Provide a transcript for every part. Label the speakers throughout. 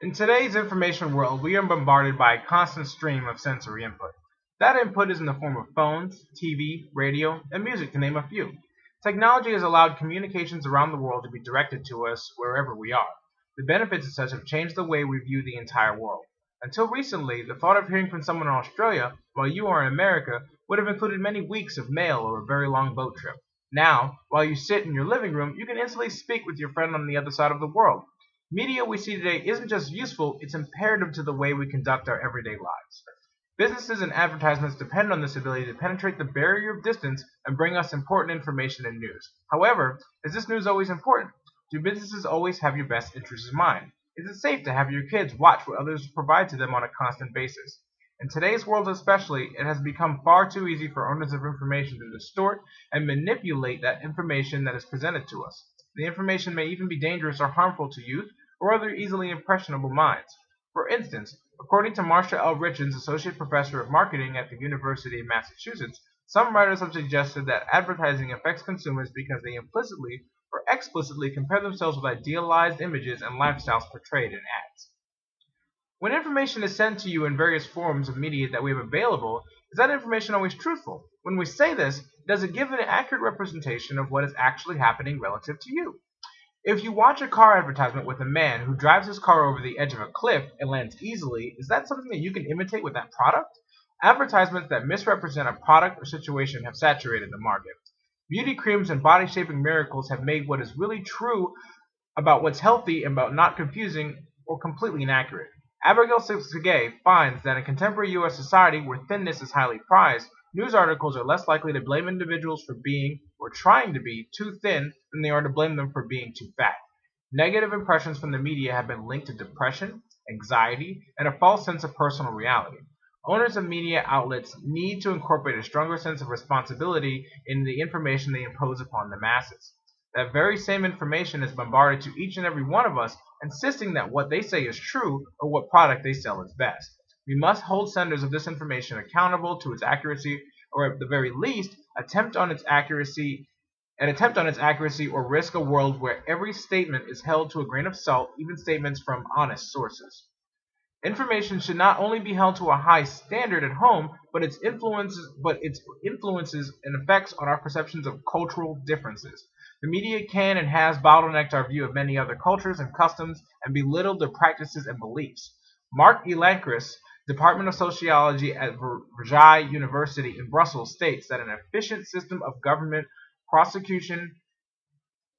Speaker 1: In today's information world, we are bombarded by a constant stream of sensory input. That input is in the form of phones, TV, radio, and music, to name a few. Technology has allowed communications around the world to be directed to us wherever we are. The benefits of such have changed the way we view the entire world. Until recently, the thought of hearing from someone in Australia while you are in America would have included many weeks of mail or a very long boat trip. Now, while you sit in your living room, you can instantly speak with your friend on the other side of the world. Media we see today isn't just useful, it's imperative to the way we conduct our everyday lives. Businesses and advertisements depend on this ability to penetrate the barrier of distance and bring us important information and news. However, is this news always important? Do businesses always have your best interests in mind? Is it safe to have your kids watch what others provide to them on a constant basis? In today's world especially, it has become far too easy for owners of information to distort and manipulate that information that is presented to us. The information may even be dangerous or harmful to youth or other easily impressionable minds. For instance, according to Marsha L. Richens, Associate Professor of Marketing at the University of Massachusetts, some writers have suggested that advertising affects consumers because they implicitly or explicitly compare themselves with idealized images and lifestyles portrayed in ads. When information is sent to you in various forms of media that we have available, is that information always truthful? When we say this, does it give an accurate representation of what is actually happening relative to you? If you watch a car advertisement with a man who drives his car over the edge of a cliff and lands easily, is that something that you can imitate with that product? Advertisements that misrepresent a product or situation have saturated the market. Beauty creams and body-shaping miracles have made what is really true about what's healthy and about not confusing or completely inaccurate. Abigail Segay finds that in contemporary U.S. society where thinness is highly prized, news articles are less likely to blame individuals for being, or trying to be, too thin than they are to blame them for being too fat. Negative impressions from the media have been linked to depression, anxiety, and a false sense of personal reality. Owners of media outlets need to incorporate a stronger sense of responsibility in the information they impose upon the masses. That very same information is bombarded to each and every one of us, insisting that what they say is true or what product they sell is best. We must hold senders of this information accountable to its accuracy, or at the very least, attempt on its accuracy or risk a world where every statement is held to a grain of salt, even statements from honest sources. Information should not only be held to a high standard at home, but its influences and effects on our perceptions of cultural differences. The media can and has bottlenecked our view of many other cultures and customs and belittled their practices and beliefs. Mark E. Lankris, Department of Sociology at Versailles University in Brussels, states that an efficient system of government prosecution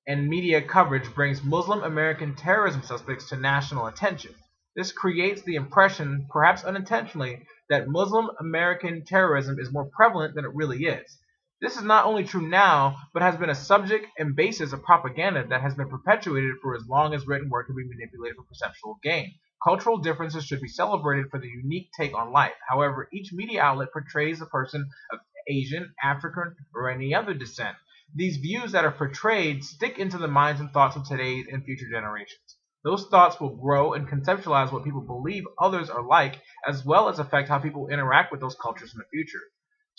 Speaker 1: and media coverage brings Muslim American terrorism suspects to national attention. This creates the impression, perhaps unintentionally, that Muslim American terrorism is more prevalent than it really is. This is not only true now, but has been a subject and basis of propaganda that has been perpetuated for as long as written word can be manipulated for perceptual gain. Cultural differences should be celebrated for the unique take on life. However, each media outlet portrays a person of Asian, African, or any other descent. These views that are portrayed stick into the minds and thoughts of today's and future generations. Those thoughts will grow and conceptualize what people believe others are like, as well as affect how people interact with those cultures in the future.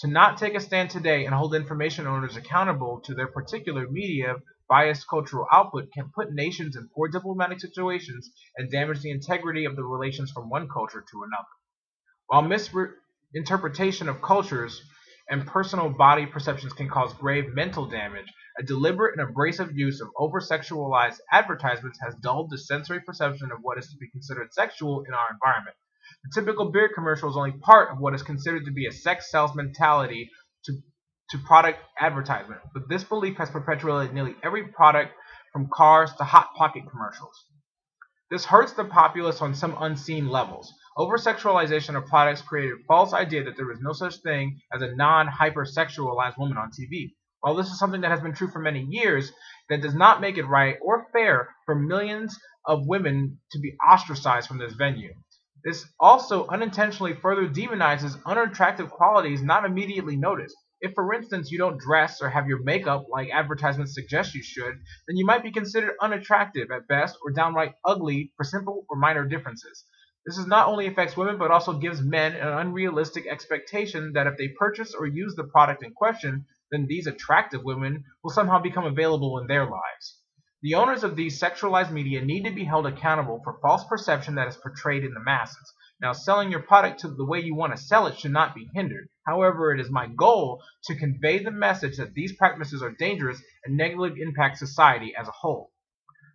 Speaker 1: To not take a stand today and hold information owners accountable to their particular media biased cultural output can put nations in poor diplomatic situations and damage the integrity of the relations from one culture to another. While misinterpretation of cultures and personal body perceptions can cause grave mental damage, a deliberate and abrasive use of over-sexualized advertisements has dulled the sensory perception of what is to be considered sexual in our environment. The typical beer commercial is only part of what is considered to be a sex sales mentality to product advertisement, but this belief has perpetuated nearly every product from cars to Hot Pocket commercials. This hurts the populace on some unseen levels. Over-sexualization of products created a false idea that there is no such thing as a non-hypersexualized woman on TV. While this is something that has been true for many years, that does not make it right or fair for millions of women to be ostracized from this venue. This also unintentionally further demonizes unattractive qualities not immediately noticed. If, for instance, you don't dress or have your makeup like advertisements suggest you should, then you might be considered unattractive at best or downright ugly for simple or minor differences. This not only affects women but also gives men an unrealistic expectation that if they purchase or use the product in question, then these attractive women will somehow become available in their lives. The owners of these sexualized media need to be held accountable for false perception that is portrayed in the masses. Now, selling your product to the way you want to sell it should not be hindered. However, it is my goal to convey the message that these practices are dangerous and negatively impact society as a whole.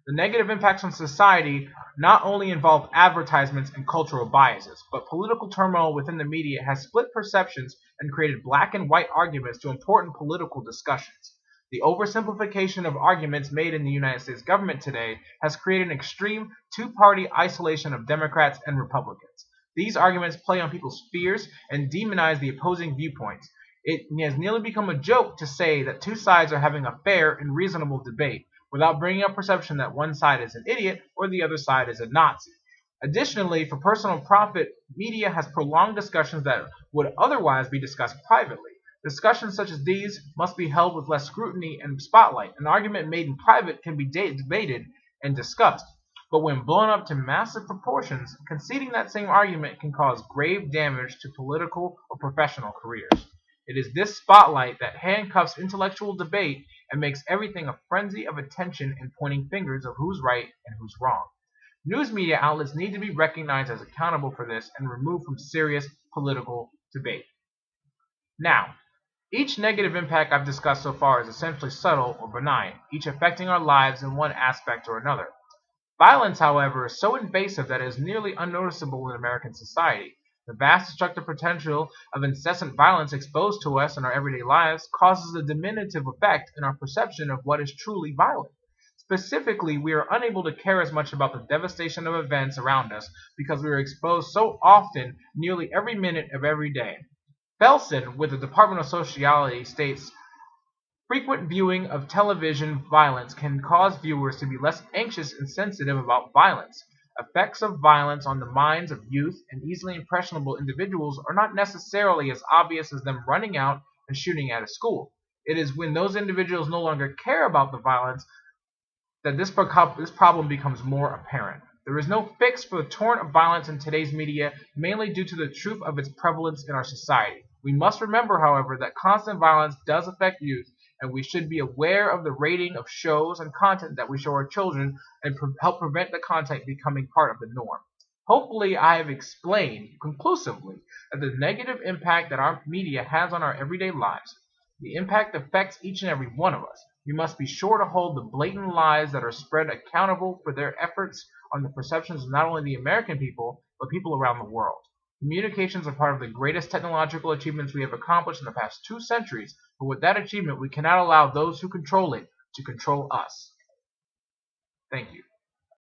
Speaker 1: The negative impacts on society not only involve advertisements and cultural biases, but political turmoil within the media has split perceptions and created black and white arguments to important political discussions. The oversimplification of arguments made in the United States government today has created an extreme two-party isolation of Democrats and Republicans. These arguments play on people's fears and demonize the opposing viewpoints. It has nearly become a joke to say that two sides are having a fair and reasonable debate, without bringing up perception that one side is an idiot or the other side is a Nazi. Additionally, for personal profit, media has prolonged discussions that would otherwise be discussed privately. Discussions such as these must be held with less scrutiny and spotlight. An argument made in private can be debated and discussed, but when blown up to massive proportions, conceding that same argument can cause grave damage to political or professional careers. It is this spotlight that handcuffs intellectual debate and makes everything a frenzy of attention and pointing fingers of who's right and who's wrong. News media outlets need to be recognized as accountable for this and removed from serious political debate. Now, each negative impact I've discussed so far is essentially subtle or benign, each affecting our lives in one aspect or another. Violence, however, is so invasive that it is nearly unnoticeable in American society. The vast destructive potential of incessant violence exposed to us in our everyday lives causes a diminutive effect in our perception of what is truly violent. Specifically, we are unable to care as much about the devastation of events around us because we are exposed so often nearly every minute of every day. Felsen, with the Department of Sociology, states, frequent viewing of television violence can cause viewers to be less anxious and sensitive about violence. Effects of violence on the minds of youth and easily impressionable individuals are not necessarily as obvious as them running out and shooting at a school. It is when those individuals no longer care about the violence that this problem becomes more apparent. There is no fix for the torrent of violence in today's media, mainly due to the truth of its prevalence in our society. We must remember, however, that constant violence does affect youth, and we should be aware of the rating of shows and content that we show our children and help prevent the content becoming part of the norm. Hopefully, I have explained conclusively that the negative impact that our media has on our everyday lives. The impact affects each and every one of us. We must be sure to hold the blatant lies that are spread accountable for their efforts on the perceptions of not only the American people, but people around the world. Communications are part of the greatest technological achievements we have accomplished in the past 2 centuries, but with that achievement, we cannot allow those who control it to control us. Thank you.